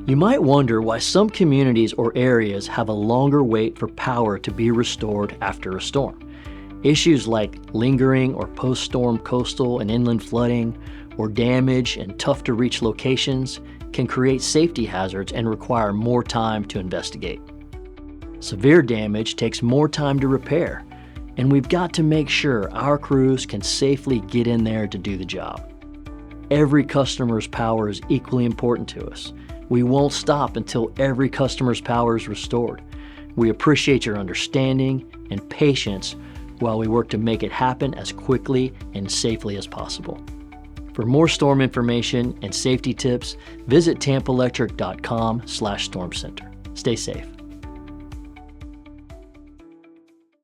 You might wonder why some communities or areas have a longer wait for power to be restored after a storm. Issues like lingering or post-storm coastal and inland flooding, or damage in tough-to-reach locations can create safety hazards and require more time to investigate. Severe damage takes more time to repair, and we've got to make sure our crews can safely get in there to do the job. Every customer's power is equally important to us. We won't stop until every customer's power is restored. We appreciate your understanding and patience while we work to make it happen as quickly and safely as possible. For more storm information and safety tips, visit tampaelectric.com/stormcenter. Stay safe.